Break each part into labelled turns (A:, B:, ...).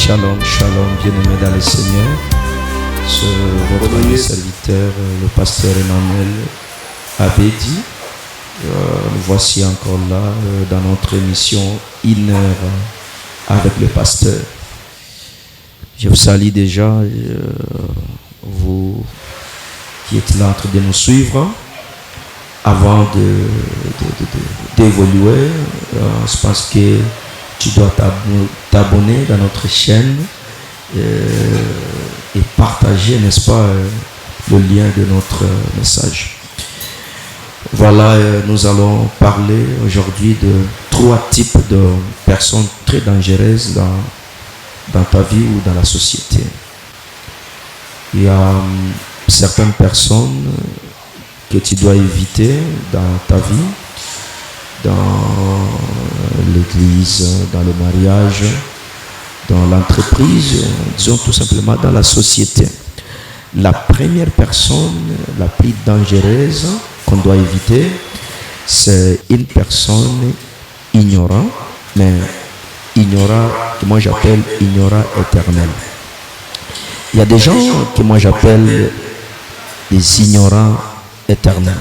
A: Shalom, shalom, bien-aimés dans le Seigneur. C'est votre ami serviteur, le pasteur Emmanuel Abedi. Nous voici encore là dans notre émission Une heure avec le pasteur. Je vous salue déjà, vous qui êtes là en train de nous suivre. Avant d'évoluer, je pense que tu dois t'abonner dans notre chaîne et partager, n'est-ce pas, le lien de notre message. Voilà, nous allons parler aujourd'hui de 3 types de personnes très dangereuses dans ta vie ou dans la société. Il y a certaines personnes que tu dois éviter dans ta vie, dans l'église, dans le mariage, dans l'entreprise, disons tout simplement dans la société. La première personne la plus dangereuse qu'on doit éviter, c'est une personne ignorante, mais ignorant, que moi j'appelle ignorant éternel. Il y a des gens que moi j'appelle les ignorants éternels.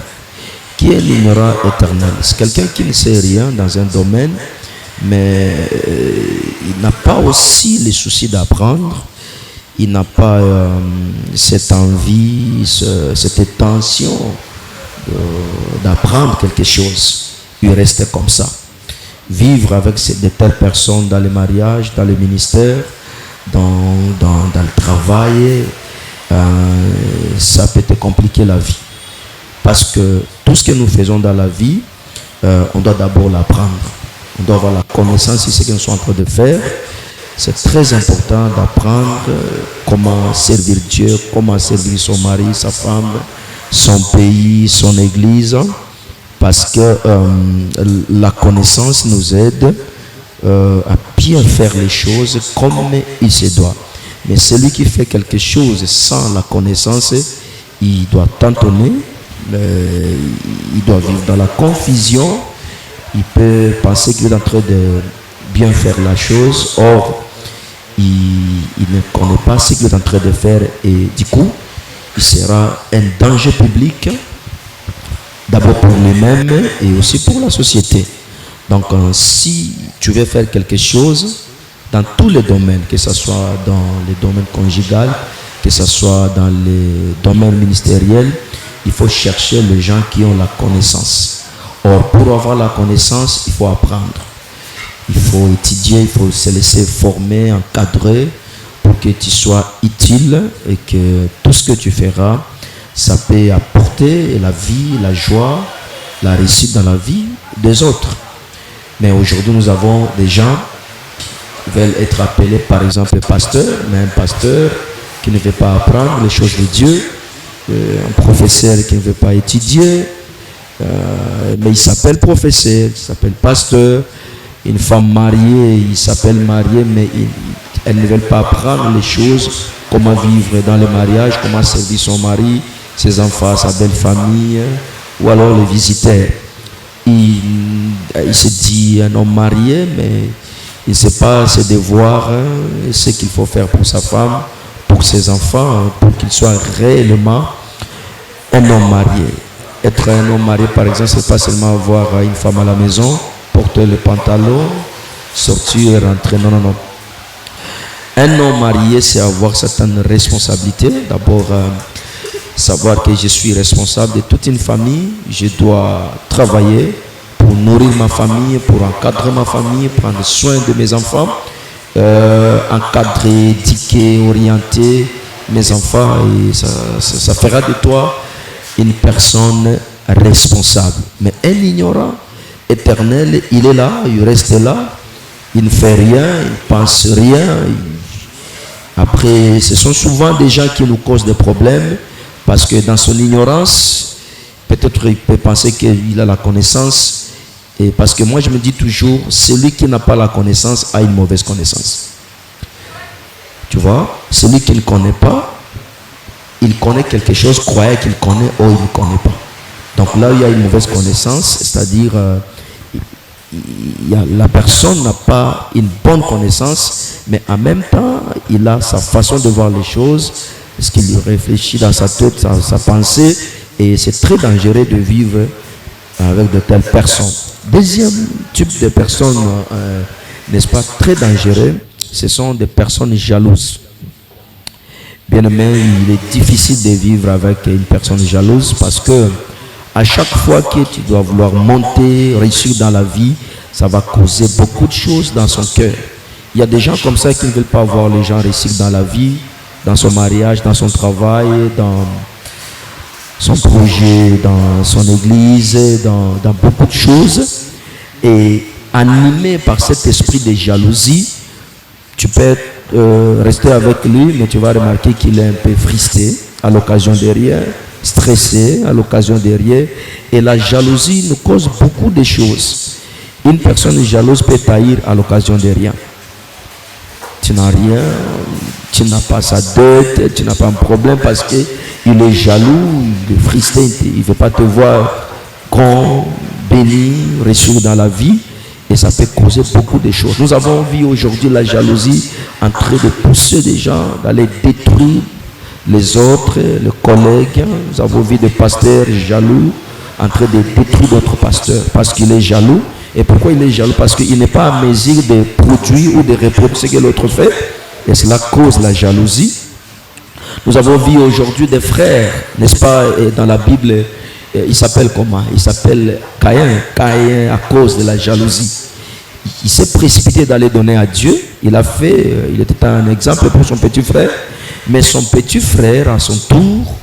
A: Qui est l'ignorant éternel? C'est quelqu'un qui ne sait rien dans un domaine, mais il n'a pas aussi le souci d'apprendre. Il n'a pas cette envie, cette intention d'apprendre quelque chose. Il reste comme ça. Vivre avec de telles personnes dans le mariage, dans le ministère, dans le travail, ça peut te compliquer la vie. Parce que tout ce que nous faisons dans la vie, on doit d'abord l'apprendre. On doit avoir la connaissance de ce que nous sommes en train de faire. C'est très important d'apprendre comment servir Dieu, comment servir son mari, sa femme, son pays, son église. Parce que la connaissance nous aide à bien faire les choses comme il se doit. Mais celui qui fait quelque chose sans la connaissance, il doit tantonner. Il doit vivre dans la confusion. Il peut penser qu'il est en train de bien faire la chose. Or, il ne connaît pas ce qu'il est en train de faire. Et du coup, il sera un danger public. D'abord pour lui-même et aussi pour la société. Donc, si tu veux faire quelque chose dans tous les domaines, que ce soit dans les domaines conjugal, que ce soit dans les domaines ministériels, il faut chercher les gens qui ont la connaissance. Or, pour avoir la connaissance, il faut apprendre. Il faut étudier, il faut se laisser former, encadrer pour que tu sois utile et que tout ce que tu feras, ça peut apporter la vie, la joie, la réussite dans la vie des autres. Mais aujourd'hui, nous avons des gens qui veulent être appelés, par exemple, pasteur, mais un pasteur qui ne veut pas apprendre les choses de Dieu. Un professeur qui ne veut pas étudier, mais il s'appelle professeur, il s'appelle pasteur. Une femme mariée, il s'appelle mariée, mais elle ne veut pas apprendre les choses, comment vivre dans le mariage, comment servir son mari, ses enfants, sa belle famille, ou alors les visiteurs. Il se dit un homme marié, mais il ne sait pas ses devoirs, ce qu'il faut faire pour sa femme, pour ses enfants, pour qu'il soit réellement un homme marié. Être un homme marié, par exemple, c'est pas seulement avoir une femme à la maison, porter le pantalon, sortir, rentrer. Non, non, non. Un homme marié, c'est avoir certaines responsabilités. D'abord, savoir que je suis responsable de toute une famille. Je dois travailler pour nourrir ma famille, pour encadrer ma famille, prendre soin de mes enfants. Encadrer, éduquer, orienter mes enfants, et ça fera de toi une personne responsable. Mais un ignorant éternel, il est là, il reste là, il ne fait rien, il ne pense rien. Après, ce sont souvent des gens qui nous causent des problèmes parce que dans son ignorance, peut-être il peut penser qu'il a la connaissance. Et parce que moi je me dis toujours, celui qui n'a pas la connaissance a une mauvaise connaissance. Tu vois, celui qui ne connaît pas, il connaît quelque chose, croyait qu'il connaît, ou il ne connaît pas. Donc là, il y a une mauvaise connaissance, c'est-à-dire la personne n'a pas une bonne connaissance, mais en même temps, il a sa façon de voir les choses, ce qu'il réfléchit dans sa tête, sa pensée, et c'est très dangereux de vivre avec de telles personnes. Deuxième type de personnes, n'est-ce pas, très dangereux, ce sont des personnes jalouses. Bien aimé, il est difficile de vivre avec une personne jalouse parce que à chaque fois que tu dois vouloir monter, réussir dans la vie, ça va causer beaucoup de choses dans son cœur. Il y a des gens comme ça qui ne veulent pas voir les gens réussir dans la vie, dans son mariage, dans son travail, dans son projet, dans son église, dans beaucoup de choses. Et animé par cet esprit de jalousie, tu peux rester avec lui, mais tu vas remarquer qu'il est un peu frustré à l'occasion de rien, stressé à l'occasion de rien. Et la jalousie nous cause beaucoup de choses. Une personne jalouse peut taillir à l'occasion de rien. Tu n'as rien, tu n'as pas sa dette, tu n'as pas un problème parce qu'il est jaloux, il est frustré, il ne veut pas te voir grand, béni, réussir dans la vie. Et ça peut causer beaucoup de choses. Nous avons vu aujourd'hui la jalousie en train de pousser des gens, d'aller détruire les autres, les collègues. Nous avons vu des pasteurs jaloux en train de détruire d'autres pasteurs parce qu'il est jaloux. Et pourquoi il est jaloux? Parce qu'il n'est pas à mesure de produire ou de reproduire ce que l'autre fait. Et cela cause la jalousie. Nous avons vu aujourd'hui des frères, n'est-ce pas, dans la Bible, il s'appelle comment? Il s'appelle Caïn. Caïn à cause de la jalousie. Il s'est précipité d'aller donner à Dieu. Il était un exemple pour son petit frère. Mais son petit frère, à son tour,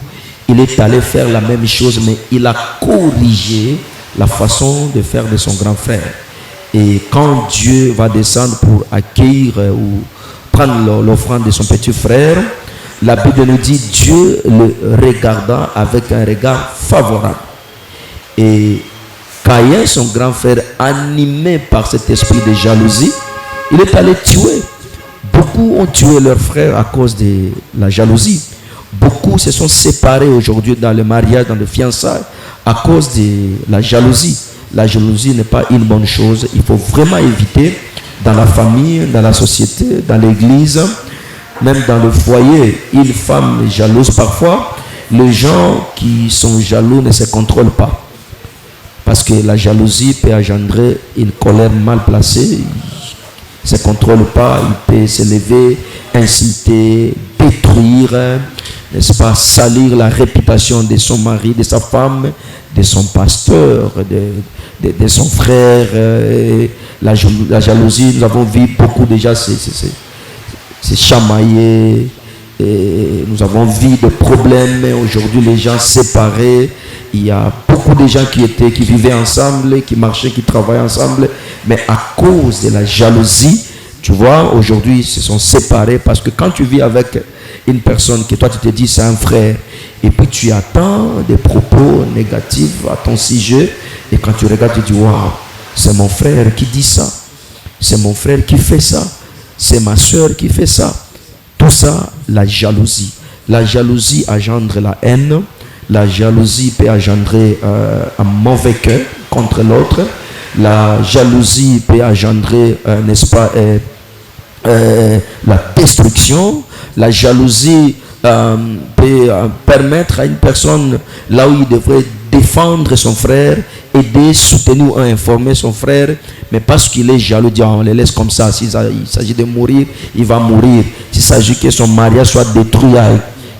A: il est allé faire la même chose, mais il a corrigé la façon de faire de son grand frère. Et quand Dieu va descendre pour accueillir ou prendre l'offrande de son petit frère, la Bible nous dit Dieu le regarda avec un regard favorable. Et Caïn, son grand frère, animé par cet esprit de jalousie, il est allé tuer. Beaucoup ont tué leur frère à cause de la jalousie. Beaucoup se sont séparés aujourd'hui dans le mariage, dans le fiançailles, à cause de la jalousie. La jalousie n'est pas une bonne chose. Il faut vraiment éviter dans la famille, dans la société, dans l'église, même dans le foyer. Une femme jalouse, parfois, les gens qui sont jaloux ne se contrôlent pas. Parce que la jalousie peut engendrer une colère mal placée. Il ne se contrôle pas, il peut s'élever, insulter, détruire, n'est-ce pas, salir la réputation de son mari, de sa femme, de son pasteur, de son frère. La jalousie, nous avons vu beaucoup déjà se chamailler. Et nous avons vu des problèmes aujourd'hui, les gens séparés. Il y a beaucoup de gens qui vivaient ensemble, qui marchaient, qui travaillaient ensemble, mais à cause de la jalousie, tu vois, aujourd'hui ils se sont séparés parce que quand tu vis avec une personne que toi tu te dis c'est un frère, et puis tu attends des propos négatifs à ton sujet, et quand tu regardes tu dis waouh, c'est mon frère qui dit ça, c'est mon frère qui fait ça, c'est ma soeur qui fait ça. Tout ça, la jalousie. La jalousie engendre la haine. La jalousie peut engendrer un mauvais cœur contre l'autre. La jalousie peut engendrer, n'est-ce pas, la destruction. La jalousie peut permettre à une personne, là où il devrait défendre son frère, aider, soutenir ou informer son frère, mais parce qu'il est jaloux, dit, on les laisse comme ça. S'il s'agit de mourir, il va mourir. S'il s'agit que son mariage soit détruit,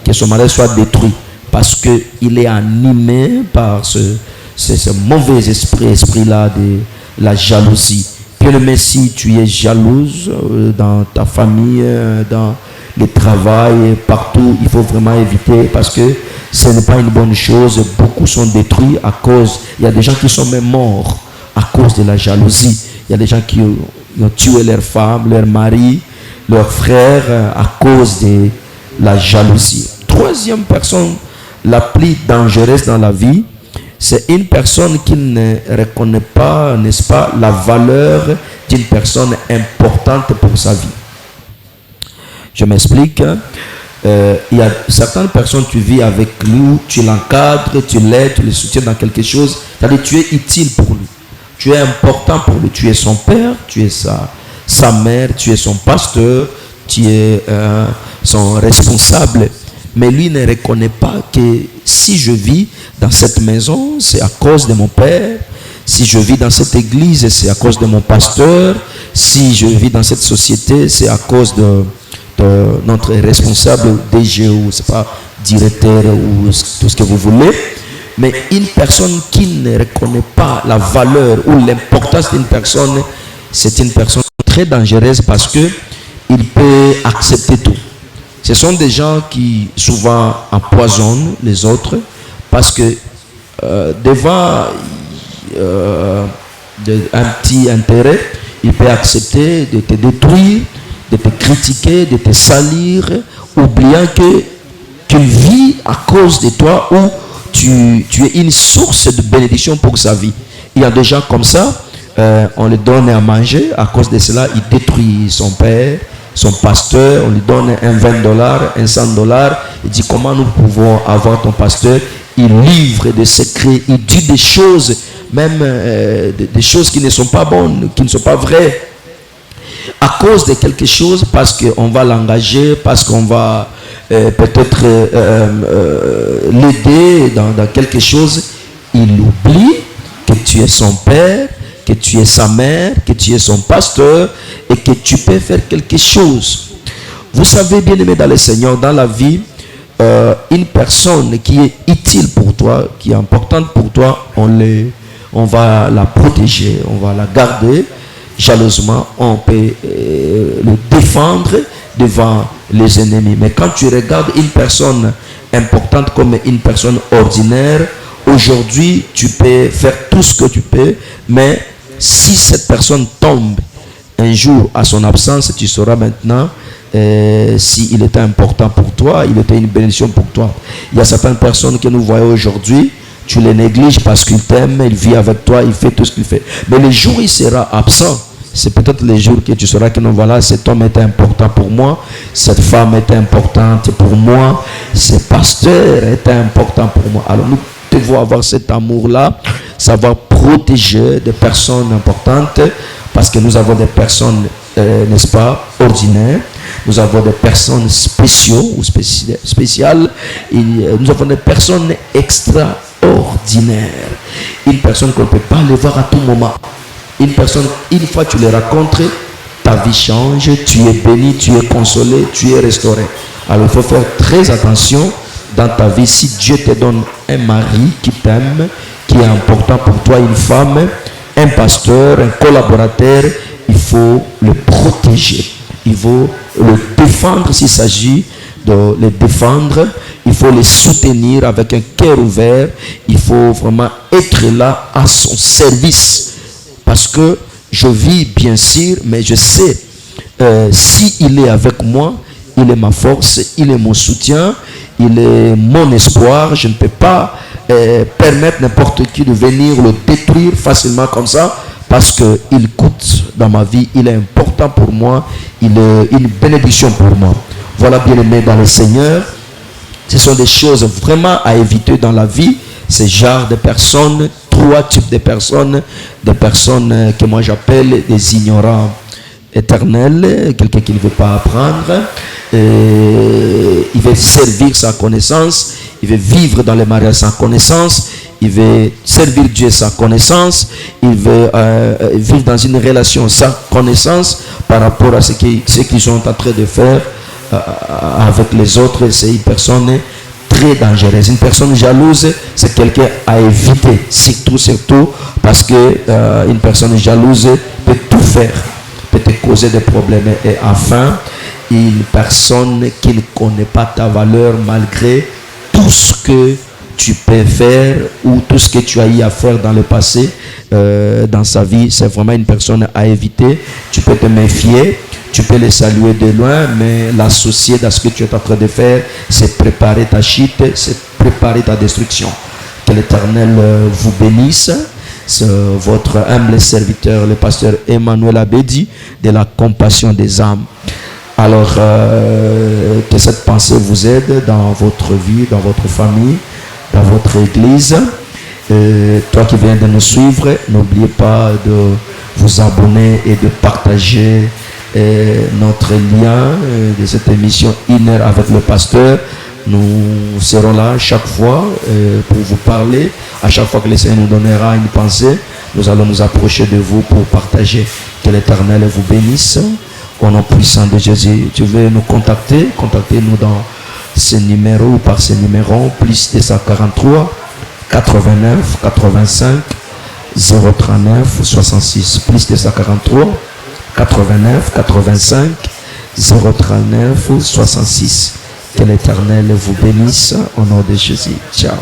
A: que son mariage soit détruit, parce qu'il est animé par ce mauvais esprit-là de la jalousie. Bien aimé, si tu es jalouse dans ta famille, dans le travail, partout, il faut vraiment éviter parce que ce n'est pas une bonne chose. Beaucoup sont détruits à cause, il y a des gens qui sont même morts à cause de la jalousie. Il y a des gens qui ont tué leur femme, leur mari, leur frère à cause de la jalousie. Troisième personne la plus dangereuse dans la vie, c'est une personne qui ne reconnaît pas, n'est-ce pas, la valeur d'une personne importante pour sa vie. Je m'explique. Il y a certaines personnes, tu vis avec lui, tu l'encadres, tu l'aides, tu le soutiens dans quelque chose. C'est-à-dire tu es utile pour lui. Tu es important pour lui. Tu es son père, tu es sa mère, tu es son pasteur, tu es son responsable. Mais lui ne reconnaît pas que si je vis dans cette maison, c'est à cause de mon père. Si je vis dans cette église, c'est à cause de mon pasteur. Si je vis dans cette société, c'est à cause de notre responsable DG ou c'est pas directeur ou tout ce que vous voulez. Mais une personne qui ne reconnaît pas la valeur ou l'importance d'une personne, c'est une personne très dangereuse parce que il peut accepter tout. Ce sont des gens qui souvent empoisonnent les autres parce que devant un petit intérêt, il peut accepter de te détruire, de te critiquer, de te salir, oubliant qu'il vit à cause de toi ou tu es une source de bénédiction pour sa vie. Il y a des gens comme ça, on les donne à manger, à cause de cela, il détruit son père, son pasteur, on lui donne un $20, un $100, il dit comment nous pouvons avoir ton pasteur, il livre des secrets, il dit des choses, même des choses qui ne sont pas bonnes, qui ne sont pas vraies, à cause de quelque chose, parce qu'on va l'engager, parce qu'on va peut-être l'aider dans quelque chose, il oublie que tu es son père, que tu es sa mère, que tu es son pasteur et que tu peux faire quelque chose. Vous savez, bien aimé dans le Seigneur, dans la vie, une personne qui est utile pour toi, qui est importante pour toi, on va la protéger, on va la garder jalousement, on peut le défendre devant les ennemis. Mais quand tu regardes une personne importante comme une personne ordinaire, aujourd'hui, tu peux faire tout ce que tu peux, mais si cette personne tombe un jour à son absence, tu sauras maintenant s'il était important pour toi, il était une bénédiction pour toi. Il y a certaines personnes que nous voyons aujourd'hui, tu les négliges parce qu'il t'aime, il vit avec toi, il fait tout ce qu'il fait. Mais le jour où il sera absent, c'est peut-être les jours que tu sauras que non, voilà, cet homme était important pour moi, cette femme était importante pour moi, ce pasteur était important pour moi. Alors nous devons avoir cet amour-là, savoir protéger des personnes importantes, parce que nous avons des personnes, n'est-ce pas, ordinaires, nous avons des personnes spéciaux ou spéciales, et nous avons des personnes extraordinaires. Une personne qu'on ne peut pas aller voir à tout moment. Une personne, une fois que tu les rencontres, ta vie change, tu es béni, tu es consolé, tu es restauré. Alors il faut faire très attention dans ta vie. Si Dieu te donne un mari qui t'aime, qui est important pour toi, une femme, un pasteur, un collaborateur, il faut le protéger. Il faut le défendre s'il s'agit de le défendre. Il faut les soutenir avec un cœur ouvert. Il faut vraiment être là à son service. Parce que je vis bien sûr, mais je sais, s'il est avec moi, il est ma force, il est mon soutien, il est mon espoir. Je ne peux pas permettre n'importe qui de venir le détruire facilement comme ça, parce qu'il coûte dans ma vie, il est important pour moi, il est une bénédiction pour moi. Voilà, bien aimé dans le Seigneur, ce sont des choses vraiment à éviter dans la vie, ce genre de personnes. Trois types de personnes, des personnes que moi j'appelle des ignorants éternels, quelqu'un qui ne veut pas apprendre, il veut servir sa connaissance, il veut vivre dans le mariage sans connaissance, il veut servir Dieu sans connaissance, il veut vivre dans une relation sans connaissance par rapport à ce qu'ils sont en train de faire avec les autres. C'est une personne très dangereuse. Une personne jalouse, c'est quelqu'un à éviter, surtout parce que une personne jalouse peut tout faire, peut te causer des problèmes. Et enfin, une personne qui ne connaît pas ta valeur malgré tout ce que tu peux faire ou tout ce que tu as eu à faire dans le passé, dans sa vie, c'est vraiment une personne à éviter. Tu peux te méfier, tu peux les saluer de loin, mais l'associer dans ce que tu es en train de faire, c'est préparer ta chute, c'est préparer ta destruction. Que l'Éternel vous bénisse. C'est votre humble serviteur, le pasteur Emmanuel Abedi, de la compassion des âmes. Alors, que cette pensée vous aide dans votre vie, dans votre famille, dans votre église. Toi qui viens de nous suivre, n'oubliez pas de vous abonner et de partager notre lien de cette émission Une heure avec le pasteur. Nous serons là chaque fois pour vous parler. À chaque fois que le Seigneur nous donnera une pensée, nous allons nous approcher de vous pour partager. Que l'Éternel vous bénisse. Au nom puissant de Jésus. Tu veux nous contacter? Contactez-nous dans ce numéro ou par ce numéro, plus 243 89 85 039 66, plus 243 89 85 039 66. Que l'Éternel vous bénisse au nom de Jésus. Ciao.